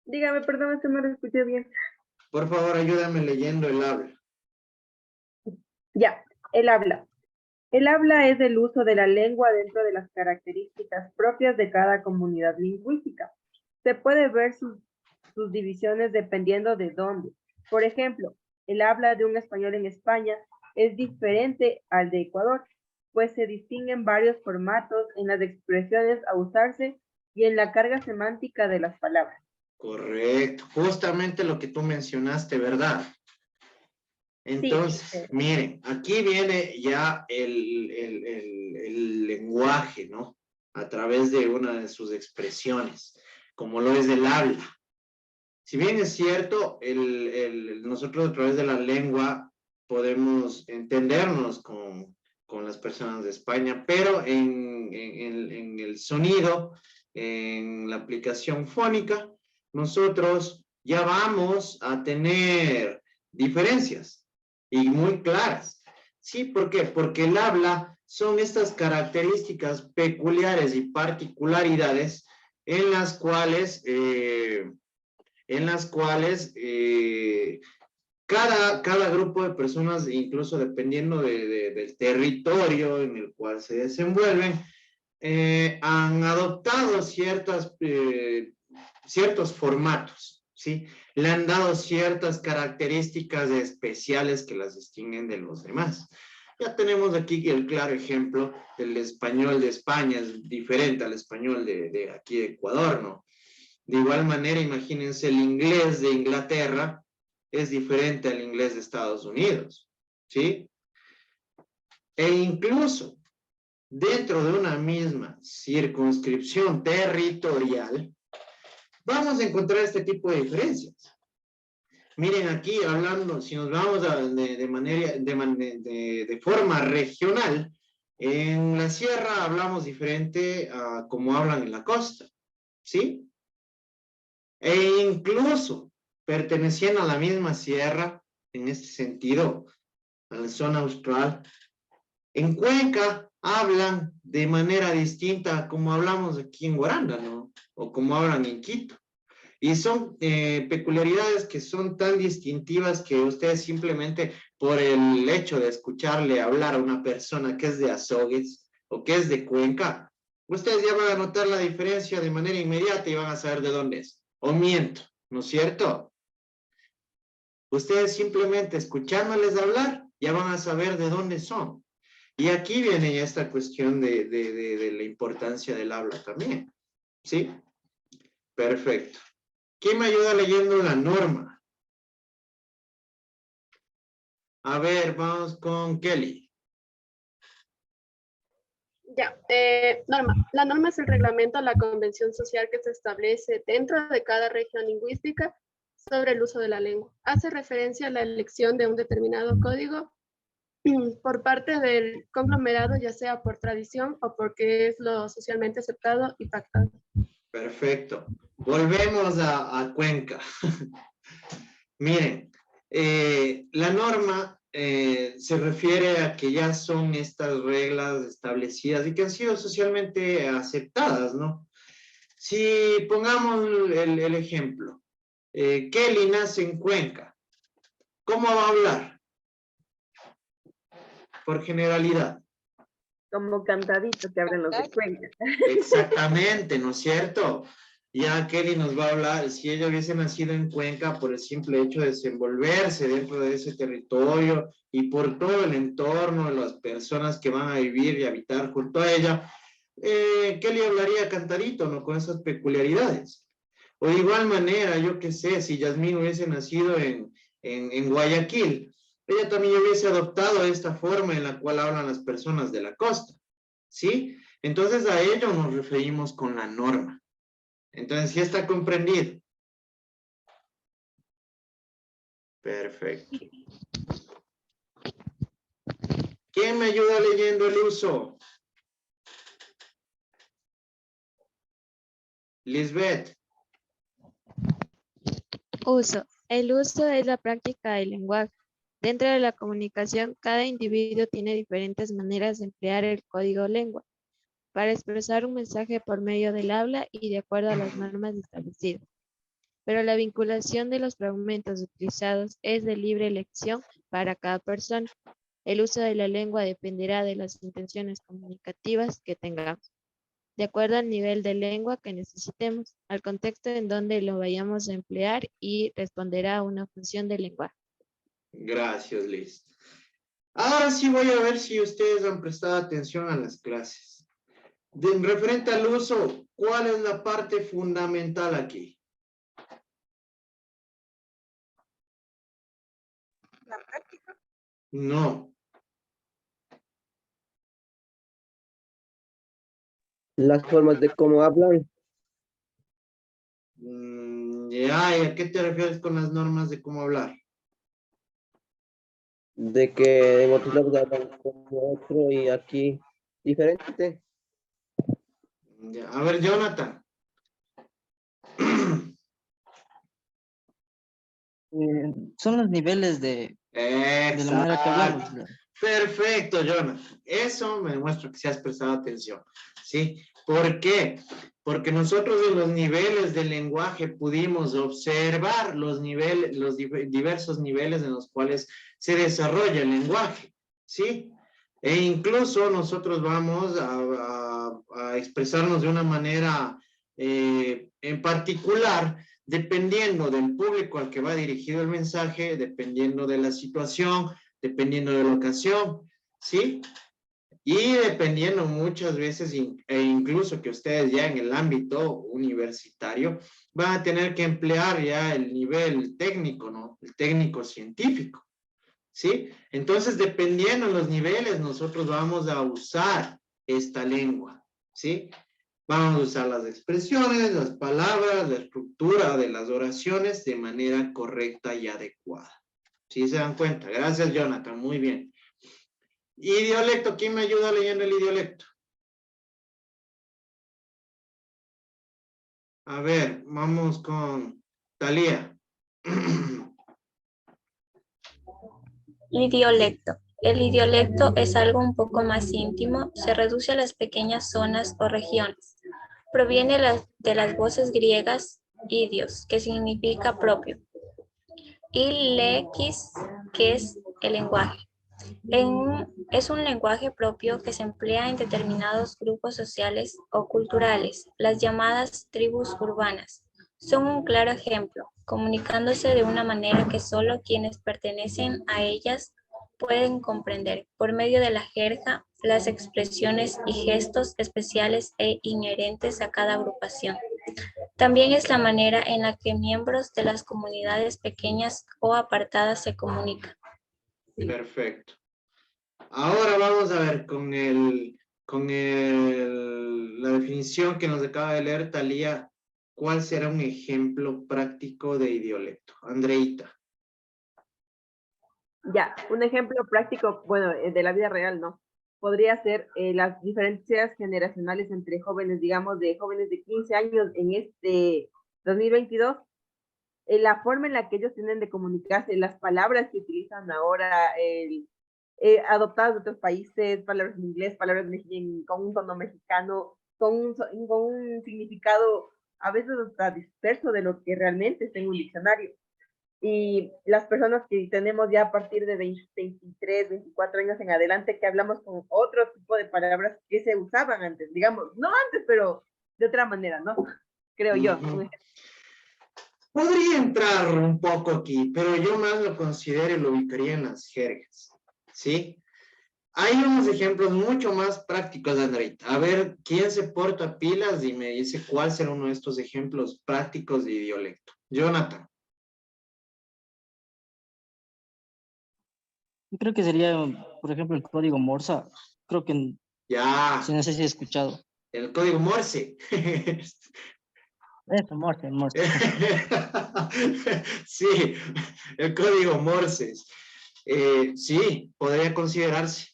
Dígame, perdón, es que no lo escuché bien. Por favor, ayúdame leyendo el habla. Ya, el habla. El habla es el uso de la lengua dentro de las características propias de cada comunidad lingüística. Se puede ver sus divisiones dependiendo de dónde. Por ejemplo, el habla de un español en España es diferente al de Ecuador, pues se distinguen varios formatos en las expresiones a usarse y en la carga semántica de las palabras. Correcto, justamente lo que tú mencionaste, ¿verdad? Entonces, miren, aquí viene ya el lenguaje, ¿no? A través de una de sus expresiones, como lo es el habla. Si bien es cierto, nosotros a través de la lengua podemos entendernos con las personas de España, pero en el sonido, en la aplicación fónica, nosotros ya vamos a tener diferencias y muy claras. ¿Sí? ¿Por qué? Porque el habla son estas características peculiares y particularidades en las cuales cada grupo de personas, incluso dependiendo del territorio en el cual se desenvuelven, han adoptado ciertos formatos, ¿sí? Le han dado ciertas características especiales que las distinguen de los demás. Ya tenemos aquí el claro ejemplo del español de España, es diferente al español de aquí de Ecuador, ¿no? De igual manera, imagínense, el inglés de Inglaterra es diferente al inglés de Estados Unidos, ¿sí? E incluso dentro de una misma circunscripción territorial, vamos a encontrar este tipo de diferencias. Miren aquí, hablando, si nos vamos de forma regional, en la sierra hablamos diferente a como hablan en la costa, ¿sí? E incluso perteneciendo a la misma sierra, en este sentido, a la zona austral, en Cuenca hablan de manera distinta a como hablamos aquí en Guaranda, ¿no? O como hablan en Quito. Y son peculiaridades que son tan distintivas que ustedes simplemente por el hecho de escucharle hablar a una persona que es de Azogues o que es de Cuenca, ustedes ya van a notar la diferencia de manera inmediata y van a saber de dónde es. O miento, ¿no es cierto? Ustedes simplemente escuchándoles hablar ya van a saber de dónde son. Y aquí viene ya esta cuestión de la importancia del habla también. ¿Sí? Perfecto. ¿Quién me ayuda leyendo la norma? A ver, vamos con Kelly. Ya, norma. La norma es el reglamento, la convención social que se establece dentro de cada región lingüística sobre el uso de la lengua. Hace referencia a la elección de un determinado código por parte del conglomerado, ya sea por tradición o porque es lo socialmente aceptado y pactado. Perfecto. Volvemos a Cuenca. Miren, la norma se refiere a que ya son estas reglas establecidas y que han sido socialmente aceptadas, ¿no? Si pongamos el ejemplo, Kelly nace en Cuenca, ¿cómo va a hablar? Por generalidad. Como cantadito que hablan los de Cuenca. Exactamente, ¿no es cierto? Ya Kelly nos va a hablar, si ella hubiese nacido en Cuenca por el simple hecho de desenvolverse dentro de ese territorio y por todo el entorno de las personas que van a vivir y habitar junto a ella, Kelly hablaría cantadito, ¿no? Con esas peculiaridades. O de igual manera, yo qué sé, si Yasmín hubiese nacido en Guayaquil, ella también hubiese adoptado esta forma en la cual hablan las personas de la costa, ¿sí? Entonces a ello nos referimos con la norma. Entonces, ¿sí está comprendido? Perfecto. ¿Quién me ayuda leyendo el uso? Lisbeth. Uso. El uso es la práctica del lenguaje. Dentro de la comunicación, cada individuo tiene diferentes maneras de emplear el código lengua para expresar un mensaje por medio del habla y de acuerdo a las normas establecidas. Pero la vinculación de los fragmentos utilizados es de libre elección para cada persona. El uso de la lengua dependerá de las intenciones comunicativas que tengamos, de acuerdo al nivel de lengua que necesitemos, al contexto en donde lo vayamos a emplear y responderá a una función del lenguaje. Gracias, Liz. Ahora sí voy a ver si ustedes han prestado atención a las clases. En referente al uso, ¿cuál es la parte fundamental aquí? No. Las formas de cómo hablan. Ya, ¿y a qué te refieres con las normas de cómo hablar? De que en otros lados hablan como otro y aquí diferente. Ya, a ver, Jonathan. Son los niveles de la manera que hablamos. Exacto. Perfecto, Jonathan. Eso me demuestra que sí has prestado atención. ¿Sí? ¿Por qué? Porque nosotros en los niveles del lenguaje pudimos observar los niveles, diversos niveles en los cuales se desarrolla el lenguaje. ¿Sí? E incluso nosotros vamos a expresarnos de una manera en particular, dependiendo del público al que va dirigido el mensaje, dependiendo de la situación, dependiendo de la ocasión, ¿sí? Y dependiendo muchas veces, e incluso que ustedes ya en el ámbito universitario, van a tener que emplear ya el nivel técnico, ¿no? El técnico científico, ¿sí? Entonces, dependiendo de los niveles, nosotros vamos a usar esta lengua, ¿sí? Vamos a usar las expresiones, las palabras, la estructura de las oraciones de manera correcta y adecuada. ¿Sí se dan cuenta? Gracias, Jonathan. Muy bien. Idiolecto. ¿Quién me ayuda leyendo el idiolecto? A ver, vamos con Talía. Idiolecto. El idiolecto es algo un poco más íntimo, se reduce a las pequeñas zonas o regiones. Proviene de las voces griegas idios, que significa propio, y lex, que es el lenguaje. Es un lenguaje propio que se emplea en determinados grupos sociales o culturales, las llamadas tribus urbanas. Son un claro ejemplo, comunicándose de una manera que solo quienes pertenecen a ellas pueden comprender, por medio de la jerga, las expresiones y gestos especiales e inherentes a cada agrupación. También es la manera en la que miembros de las comunidades pequeñas o apartadas se comunican. Perfecto. Ahora vamos a ver la definición que nos acaba de leer Talía. ¿Cuál será un ejemplo práctico de idiolecto? Andreita. Ya, un ejemplo práctico, bueno, de la vida real, ¿no? Podría ser las diferencias generacionales entre jóvenes, digamos, de jóvenes de 15 años en este 2022, la forma en la que ellos tienen de comunicarse, las palabras que utilizan ahora, adoptadas de otros países, palabras en inglés, palabras con un tono mexicano, con un significado a veces hasta disperso de lo que realmente está en un diccionario. Y las personas que tenemos ya a partir de 20, 23, 24 años en adelante, que hablamos con otro tipo de palabras que se usaban antes, digamos, no antes, pero de otra manera, ¿no? Creo yo. Podría entrar un poco aquí, pero yo más lo considero y lo ubicaría en las jergas, ¿sí? Hay unos ejemplos mucho más prácticos, Andreita. A ver, ¿quién se porta pilas y me dice cuál será uno de estos ejemplos prácticos de idiolecto? Jonathan. Yo creo que sería, por ejemplo, el código Morse. Creo que ya. Sí, no sé si he escuchado. El código Morse. Eso, Morse, Morse. Sí, el código Morse. Sí, podría considerarse.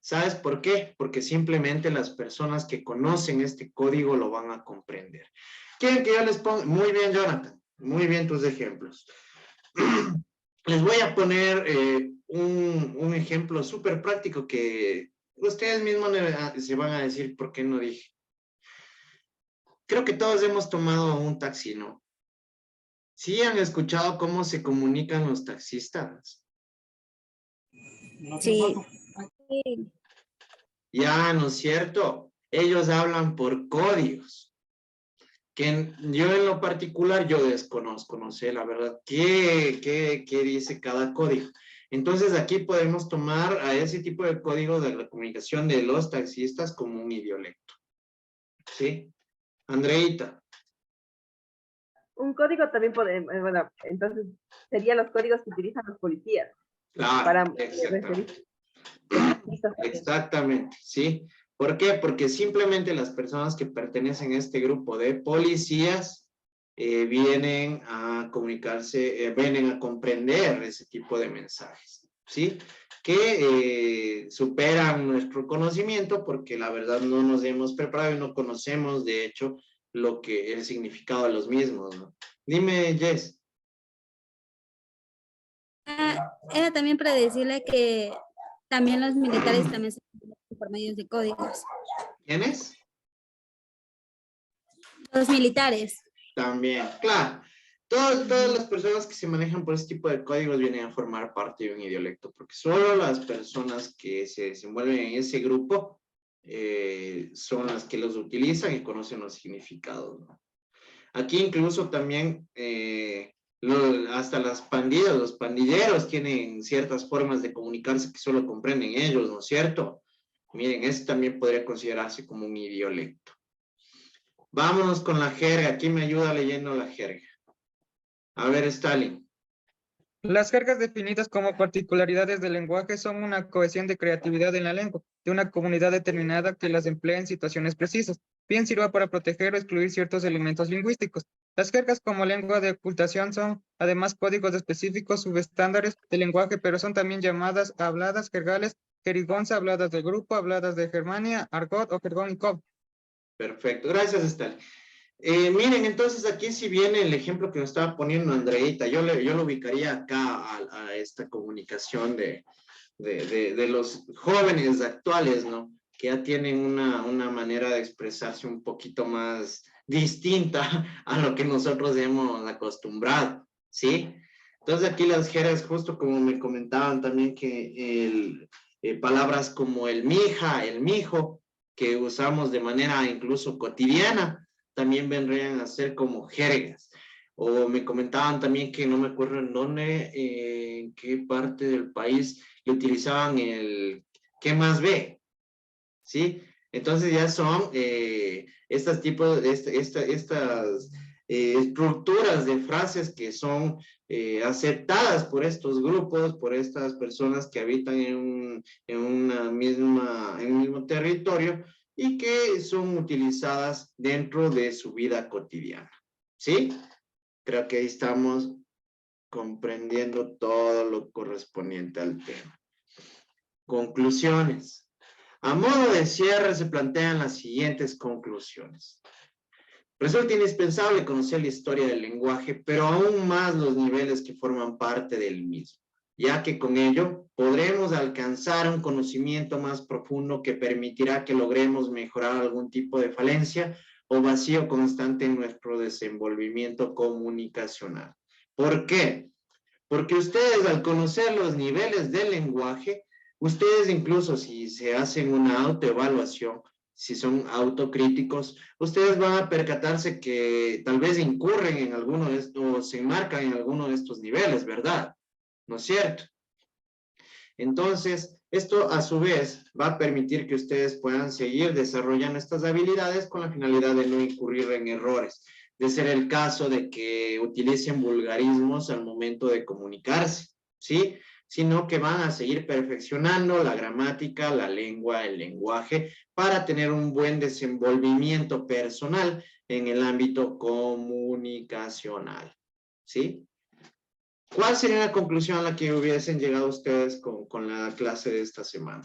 ¿Sabes por qué? Porque simplemente las personas que conocen este código lo van a comprender. ¿Quieren que yo les ponga? Muy bien, Jonathan. Muy bien tus ejemplos. Les voy a poner un ejemplo súper práctico que ustedes mismos se van a decir por qué no dije. Creo que todos hemos tomado un taxi, ¿no? ¿Sí han escuchado cómo se comunican los taxistas? Sí. Ya, ¿no es cierto? Ellos hablan por códigos. Que yo en lo particular, yo desconozco, no sé, la verdad, qué dice cada código. Entonces, aquí podemos tomar a ese tipo de código de la comunicación de los taxistas como un idiolecto. ¿Sí? Andreita. Un código también puede, bueno, entonces serían los códigos que utilizan los policías. Claro, para exactamente. Exactamente, ¿sí? ¿Por qué? Porque simplemente las personas que pertenecen a este grupo de policías vienen a comunicarse, vienen a comprender ese tipo de mensajes, ¿sí? Que superan nuestro conocimiento porque la verdad no nos hemos preparado y no conocemos, de hecho, el significado de los mismos, ¿no? Dime, Jess. Era también para decirle que también los militares también se comunican por medios de códigos. ¿Quiénes? Los militares. También, claro. Todas las personas que se manejan por este tipo de códigos vienen a formar parte de un idiolecto, porque solo las personas que se desenvuelven en ese grupo son las que los utilizan y conocen los significados, ¿no? Aquí incluso también hasta las pandillas, los pandilleros tienen ciertas formas de comunicarse que solo comprenden ellos, ¿no es cierto? Miren, este también podría considerarse como un idiolecto. Vámonos con la jerga. ¿Quién me ayuda leyendo la jerga? A ver, Stalin. Las jergas definidas como particularidades del lenguaje son una cohesión de creatividad en la lengua de una comunidad determinada que las emplea en situaciones precisas, bien sirva para proteger o excluir ciertos elementos lingüísticos. Las jergas como lengua de ocultación son además códigos específicos subestándares del lenguaje, pero son también llamadas habladas, jergales, jerigonza, habladas del grupo, habladas de Germania, argot o jergónico. Perfecto, gracias, Stalin. Miren, entonces aquí si viene el ejemplo que nos estaba poniendo Andreita, yo lo ubicaría acá a esta comunicación de los jóvenes actuales, ¿no? Que ya tienen una manera de expresarse un poquito más distinta a lo que nosotros hemos acostumbrado, ¿sí? Entonces aquí las jergas, justo como me comentaban también que palabras como el mija, el mijo, que usamos de manera incluso cotidiana, también vendrían a ser como jergas. O me comentaban también que no me acuerdo en dónde, en qué parte del país, que utilizaban el ¿qué más ve? ¿Sí? Entonces ya son estas tipos de estas estructuras de frases que son aceptadas por estos grupos, por estas personas que habitan en un mismo territorio y que son utilizadas dentro de su vida cotidiana. ¿Sí? Creo que ahí estamos comprendiendo todo lo correspondiente al tema. Conclusiones. A modo de cierre se plantean las siguientes conclusiones. Resulta indispensable conocer la historia del lenguaje, pero aún más los niveles que forman parte del mismo, ya que con ello podremos alcanzar un conocimiento más profundo que permitirá que logremos mejorar algún tipo de falencia o vacío constante en nuestro desenvolvimiento comunicacional. ¿Por qué? Porque ustedes al conocer los niveles del lenguaje, ustedes incluso si se hacen una autoevaluación, si son autocríticos, ustedes van a percatarse que tal vez incurren en alguno de estos, se enmarcan en alguno de estos niveles, ¿verdad? ¿No es cierto? Entonces, esto a su vez va a permitir que ustedes puedan seguir desarrollando estas habilidades con la finalidad de no incurrir en errores, de ser el caso de que utilicen vulgarismos al momento de comunicarse, ¿sí? Sino que van a seguir perfeccionando la gramática, la lengua, el lenguaje, para tener un buen desenvolvimiento personal en el ámbito comunicacional, ¿sí? ¿Cuál sería la conclusión a la que hubiesen llegado ustedes con la clase de esta semana?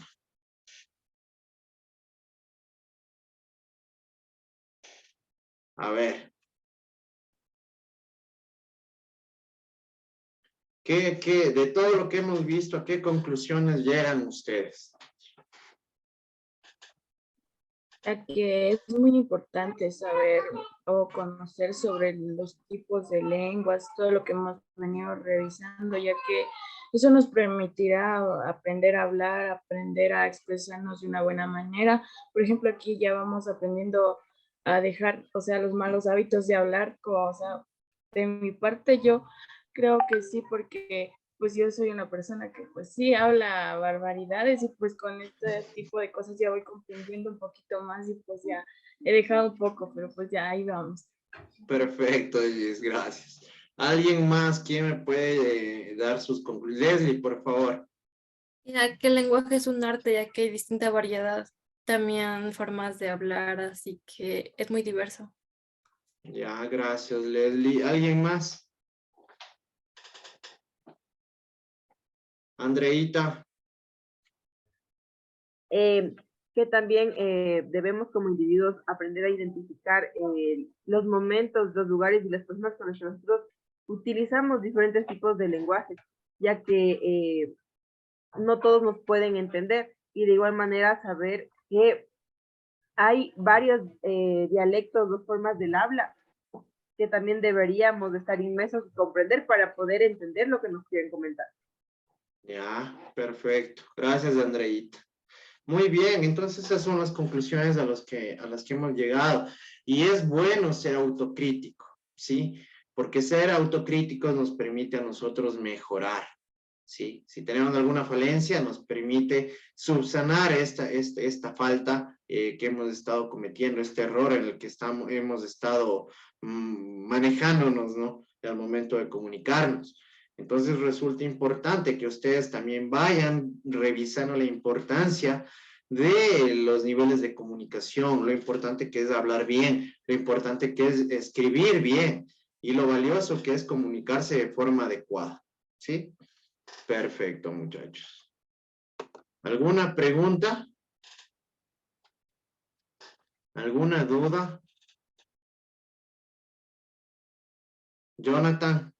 A ver. De todo lo que hemos visto, ¿a qué conclusiones llegan ustedes? Que es muy importante saber o conocer sobre los tipos de lenguas, todo lo que hemos venido revisando, ya que eso nos permitirá aprender a hablar, aprender a expresarnos de una buena manera. Por ejemplo, aquí ya vamos aprendiendo a dejar, o sea, los malos hábitos de hablar, o sea, de mi parte yo creo que sí, porque pues yo soy una persona que pues sí habla barbaridades y pues con este tipo de cosas ya voy comprendiendo un poquito más y pues ya he dejado un poco, pero pues ya ahí vamos. Perfecto, Liz, gracias. ¿Alguien más? ¿Quién me puede dar sus conclusiones? Leslie, por favor. Ya que el lenguaje es un arte, ya que hay distinta variedad, también formas de hablar, así que es muy diverso. Ya, gracias, Leslie. ¿Alguien más? Andreita. Que también debemos como individuos aprender a identificar los momentos, los lugares y las personas con las que nosotros utilizamos diferentes tipos de lenguajes, ya que no todos nos pueden entender y de igual manera saber que hay varios dialectos, dos formas del habla que también deberíamos de estar inmersos y comprender para poder entender lo que nos quieren comentar. Ya, perfecto. Gracias, Andreita. Muy bien, entonces esas son las conclusiones a las que hemos llegado. Y es bueno ser autocrítico, ¿sí? Porque ser autocríticos nos permite a nosotros mejorar, ¿sí? Si tenemos alguna falencia, nos permite subsanar esta falta que hemos estado cometiendo, este error en el que hemos estado manejándonos, ¿no? Al momento de comunicarnos. Entonces resulta importante que ustedes también vayan revisando la importancia de los niveles de comunicación, lo importante que es hablar bien, lo importante que es escribir bien y lo valioso que es comunicarse de forma adecuada, ¿sí? Perfecto, muchachos. ¿Alguna pregunta? ¿Alguna duda? Jonathan.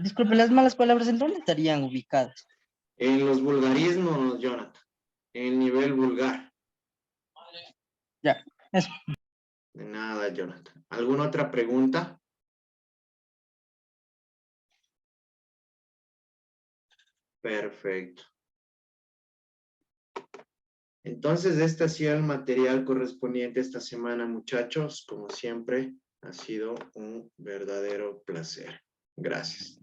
Disculpe, las malas palabras, ¿en dónde estarían ubicadas? En los vulgarismos, Jonathan. En el nivel vulgar. Ya, eso. De nada, Jonathan. ¿Alguna otra pregunta? Perfecto. Entonces, este ha sido el material correspondiente esta semana, muchachos. Como siempre, ha sido un verdadero placer. Gracias.